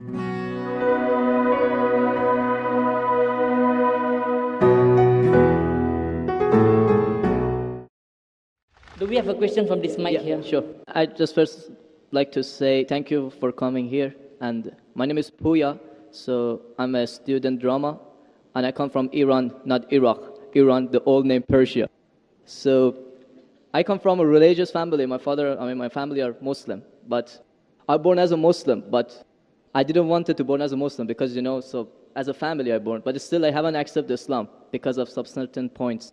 Do we have a question from this mic here? Sure. I just first like to say thank you for coming here. And my name is Puya. So I'm a student drama. And I come from Iran, not Iraq. Iran, the old name Persia. So I come from a religious family. My family are Muslim. But I born as a Muslim. But I didn't want to born as a Muslim because, so as a family I born. But still I haven't accepted Islam because of some certain points.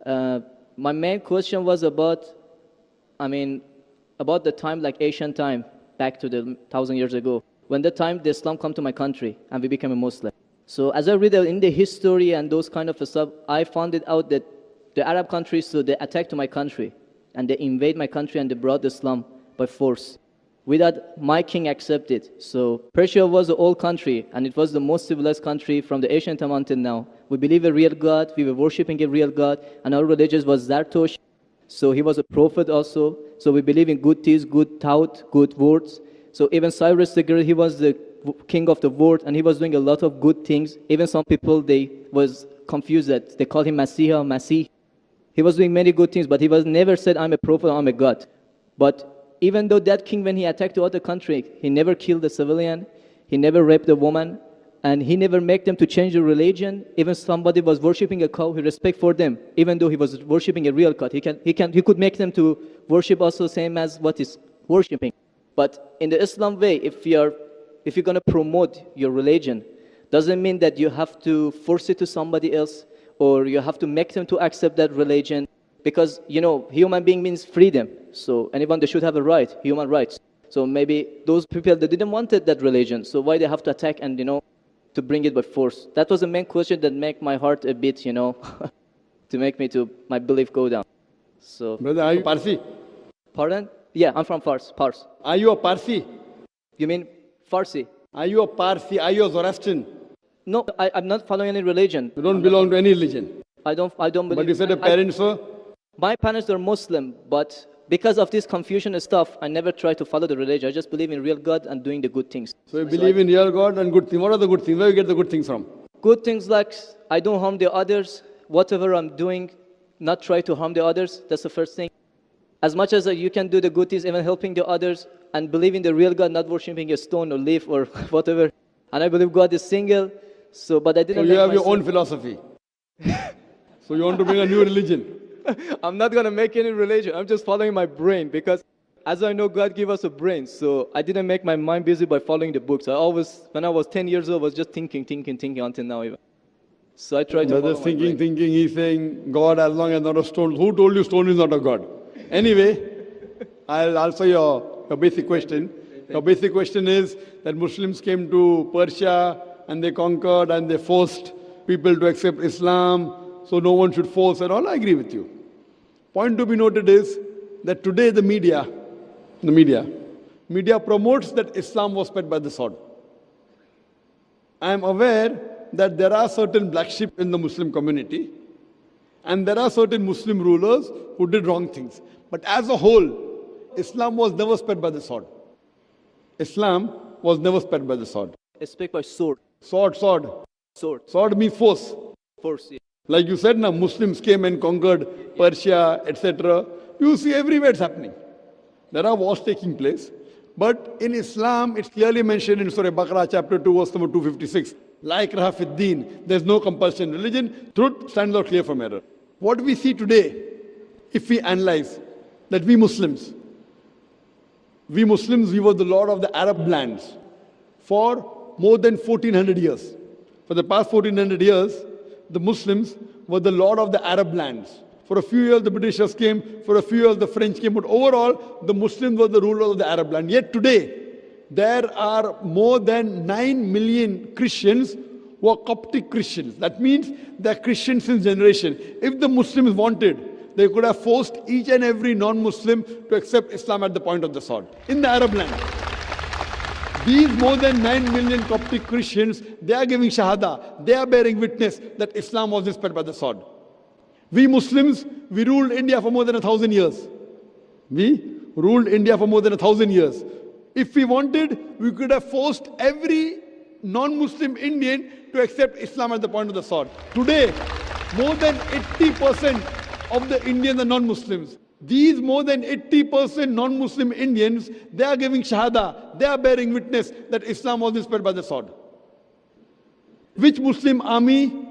My main question was about the time, like Asian time, back to the 1,000 years ago, when the time the Islam come to my country and we became a Muslim. So as I read in the history and those kind of stuff, I found it out that the Arab countries, so they attacked my country and they invade my country and they brought Islam by force without my king accepted. So Persia was an old country and it was the most civilized country from the ancient time until now. We believe a real God, we were worshipping a real God, and our religion was Zartosh. So he was a prophet also. So we believe in good deeds, good thought, good words. So even Cyrus the Great, he was the king of the world, and he was doing a lot of good things. Even some people, they was confused that they called him Messiah, Masih. He was doing many good things, but he was never said, I'm a prophet, I'm a God. But even though that king, when he attacked the other country, he never killed a civilian, he never raped a woman, and he never made them to change the religion. Even somebody was worshipping a cow, he respect for them, even though he was worshipping a real God. He could make them to worship also same as what is worshipping. But in the Islam way, if you're going to promote your religion, doesn't mean that you have to force it to somebody else or you have to make them to accept that religion. Because, human being means freedom. So anyone, they should have a right, human rights. So maybe those people, they didn't want that religion. So why they have to attack and, to bring it by force? That was the main question that make my heart a bit, to make me my belief go down. So. Brother, are you Parsi? Pardon? Yeah, I'm from Fars. Are you a Parsi? You mean Farsi? Are you a Parsi? Are you a Zoroastrian? No, I'm not following any religion. You don't belong to any religion. I don't believe. But you said your parents were? My parents are Muslim, but because of this confusion stuff, I never try to follow the religion. I just believe in real God and doing the good things. So you believe in real God and good things. What are the good things? Where do you get the good things from? Good things like I don't harm the others. Whatever I'm doing, not try to harm the others. That's the first thing. As much as you can do the good things, even helping the others, and believe in the real God, not worshipping a stone or leaf or whatever. And I believe God is single. But I didn't. So you have your own philosophy. So you want to bring a new religion. I'm not going to make any religion. I'm just following my brain because as I know, God gave us a brain. So I didn't make my mind busy by following the books. When I was 10 years old, I was just thinking until now even. So I tried to follow my brain. Thinking, he's saying, God as long as not a stone. Who told you stone is not a God? Anyway, I'll answer your basic question. Your basic question is that Muslims came to Persia and they conquered and they forced people to accept Islam. So no one should force at all. I agree with you. Point to be noted is that today the media promotes that Islam was spread by the sword. I am aware that there are certain black sheep in the Muslim community and there are certain Muslim rulers who did wrong things. But as a whole, Islam was never spread by the sword. Islam was never spread by the sword. It's spread by sword. Sword. Sword means force. Force, yeah. Like you said, now Muslims came and conquered Persia, etc. You see everywhere it's happening. There are wars taking place. But in Islam, it's clearly mentioned in Surah Baqarah, chapter 2, verse number 256. La ikraha fid deen. There's no compulsion in religion. Truth stands out clear from error. What we see today, if we analyze, that we Muslims, we were the lord of the Arab lands for more than 1400 years. For the past 1400 years, the Muslims were the lord of the Arab lands. For a few years, the Britishers came. For a few years, the French came. But overall, the Muslims were the rulers of the Arab land. Yet today, there are more than 9 million Christians who are Coptic Christians. That means they're Christians since generation. If the Muslims wanted, they could have forced each and every non-Muslim to accept Islam at the point of the sword in the Arab land. These more than 9 million Coptic Christians, they are giving Shahada. They are bearing witness that Islam was spread by the sword. We Muslims, we ruled India for more than 1,000 years. We ruled India for more than 1,000 years. If we wanted, we could have forced every non-Muslim Indian to accept Islam at the point of the sword. Today, more than 80% of the Indians are non-Muslims. These more than 80% non-Muslim Indians, they are giving shahada, they are bearing witness that Islam was spread by the sword. Which Muslim army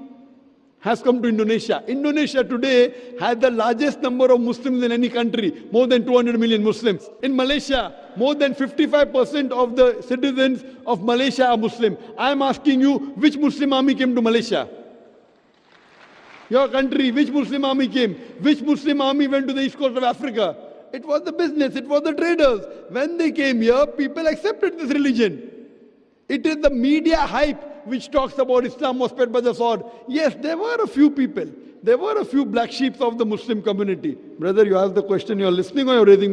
has come to Indonesia? Indonesia today has the largest number of Muslims in any country, more than 200 million Muslims. In Malaysia, more than 55% of the citizens of Malaysia are Muslim. I am asking you, which Muslim army came to Malaysia? Your country, which Muslim army came? Which Muslim army went to the east coast of Africa? It was the business, it was the traders. When they came here, people accepted this religion. It is the media hype which talks about Islam was spread by the sword. Yes, there were a few people. There were a few black sheep of the Muslim community. Brother, you asked the question, you're listening or you're raising